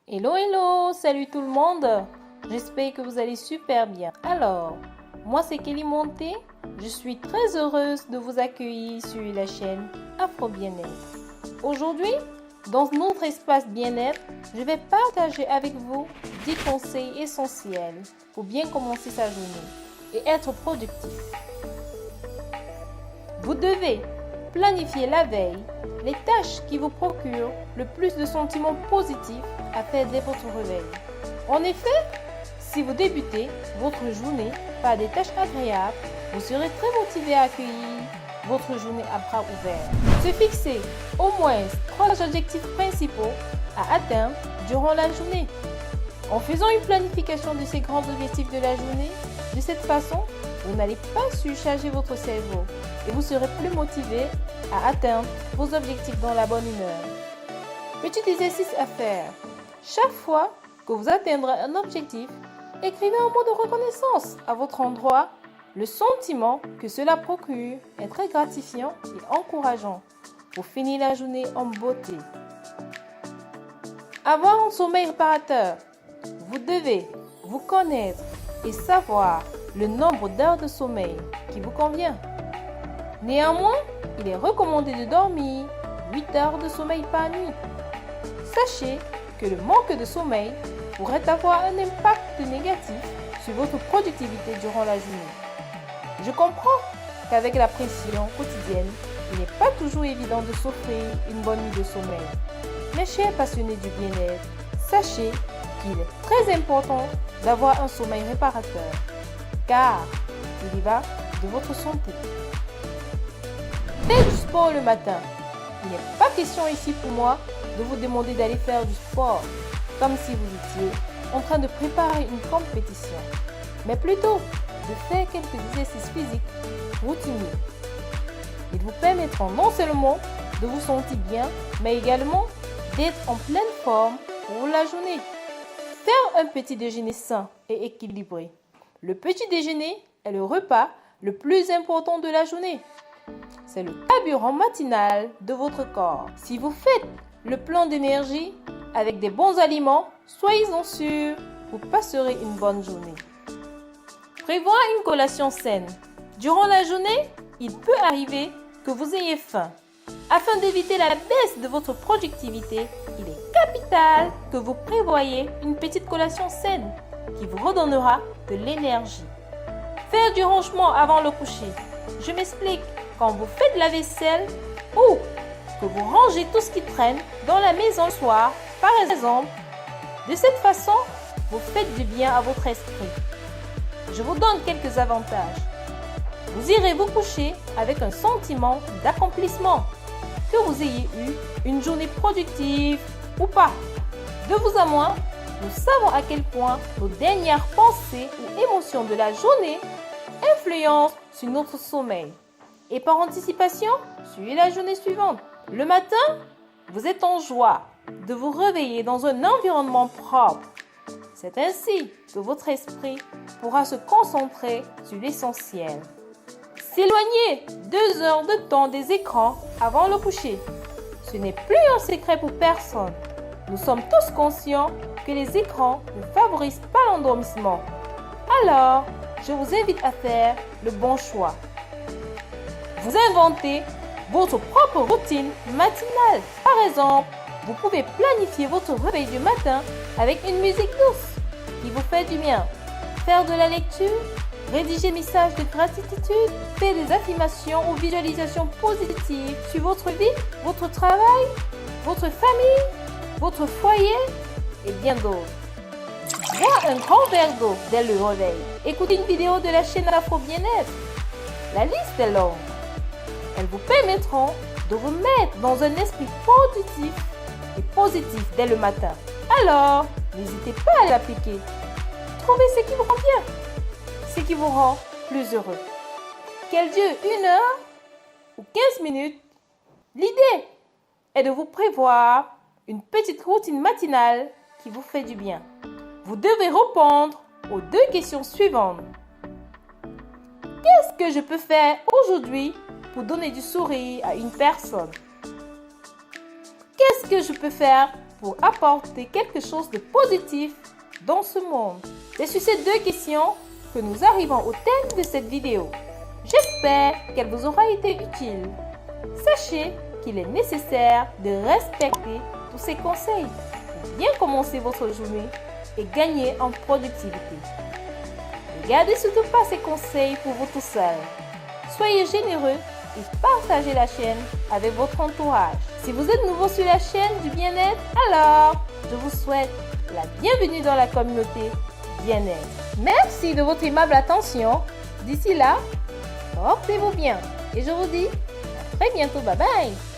Hello, hello, salut tout le monde. J'espère que vous allez super bien. Alors, moi c'est Kelly Monté. Je suis très heureuse de vous accueillir sur la chaîne Afro Bien-être. Aujourd'hui, dans notre espace bien-être, je vais partager avec vous 10 conseils essentiels pour bien commencer sa journée et être productif. Vous devez planifier la veille les tâches qui vous procurent le plus de sentiments positifs à faire dès votre réveil. En effet, si vous débutez votre journée par des tâches agréables, vous serez très motivé à accueillir votre journée à bras ouverts. Se fixer au moins 3 objectifs principaux à atteindre durant la journée. En faisant une planification de ces grands objectifs de la journée, de cette façon, vous n'allez pas surcharger votre cerveau et vous serez plus motivé à atteindre vos objectifs dans la bonne humeur. Petit exercice à faire. Chaque fois que vous atteindrez un objectif, écrivez un mot de reconnaissance à votre endroit. Le sentiment que cela procure est très gratifiant et encourageant pour finir la journée en beauté. Avoir un sommeil réparateur. Vous devez vous connaître et savoir le nombre d'heures de sommeil qui vous convient. Néanmoins, il est recommandé de dormir 8 heures de sommeil par nuit. Sachez que le manque de sommeil pourrait avoir un impact négatif sur votre productivité durant la journée. Je comprends qu'avec la pression quotidienne, il n'est pas toujours évident de s'offrir une bonne nuit de sommeil. Mes chers passionnés du bien-être, sachez qu'il est très important d'avoir un sommeil réparateur, car il y va de votre santé. Faites du sport le matin. Il n'est pas question ici pour moi de vous demander d'aller faire du sport, comme si vous étiez en train de préparer une compétition, mais plutôt de faire quelques exercices physiques routiniers. Ils vous permettront non seulement de vous sentir bien, mais également d'être en pleine forme pour la journée. Faire un petit déjeuner sain et équilibré. Le petit déjeuner est le repas le plus important de la journée. C'est le carburant matinal de votre corps. Si vous faites le plein d'énergie avec des bons aliments, soyez-en sûrs, vous passerez une bonne journée. Prévoir une collation saine. Durant la journée, il peut arriver que vous ayez faim. Afin d'éviter la baisse de votre productivité, il est capital que vous prévoyez une petite collation saine qui vous redonnera de l'énergie. Faire du rangement avant le coucher. Je m'explique. Quand vous faites la vaisselle ou que vous rangez tout ce qui traîne dans la maison le soir, par exemple, de cette façon, vous faites du bien à votre esprit. Je vous donne quelques avantages. Vous irez vous coucher avec un sentiment d'accomplissement, que vous ayez eu une journée productive ou pas. De vous à moi, nous savons à quel point nos dernières pensées ou émotions de la journée influencent sur notre sommeil. Et par anticipation, sur la journée suivante. Le matin, vous êtes en joie de vous réveiller dans un environnement propre. C'est ainsi que votre esprit pourra se concentrer sur l'essentiel. S'éloigner 2 heures de temps des écrans avant le coucher. Ce n'est plus un secret pour personne. Nous sommes tous conscients que les écrans ne favorisent pas l'endormissement. Alors, je vous invite à faire le bon choix. Vous inventez votre propre routine matinale. Par exemple, vous pouvez planifier votre réveil du matin avec une musique douce qui vous fait du bien. Faire de la lecture, rédiger des messages de gratitude, faire des affirmations ou visualisations positives sur votre vie, votre travail, votre famille, votre foyer et bien d'autres. Boire un grand verre d'eau dès le réveil. Écoutez une vidéo de la chaîne Afro Bien-être. La liste est longue. Elles vous permettront de vous mettre dans un esprit positif dès le matin. Alors, n'hésitez pas à l'appliquer. Trouvez ce qui vous convient, ce qui vous rend plus heureux. Qu'elle dure 1 heure ou 15 minutes, l'idée est de vous prévoir une petite routine matinale qui vous fait du bien. Vous devez répondre aux 2 questions suivantes. Qu'est-ce que je peux faire aujourd'hui pour donner du sourire à une personne? Qu'est-ce que je peux faire pour apporter quelque chose de positif dans ce monde. C'est sur ces 2 questions que nous arrivons au thème de cette vidéo. J'espère qu'elle vous aura été utile. Sachez qu'il est nécessaire de respecter tous ces conseils pour bien commencer votre journée et gagner en productivité. Ne gardez surtout pas ces conseils pour vous tout seul. Soyez généreux et partagez la chaîne avec votre entourage. Si vous êtes nouveau sur la chaîne du bien-être, alors je vous souhaite la bienvenue dans la communauté bien-être. Merci de votre aimable attention. D'ici là, portez-vous bien et je vous dis à très bientôt. Bye bye.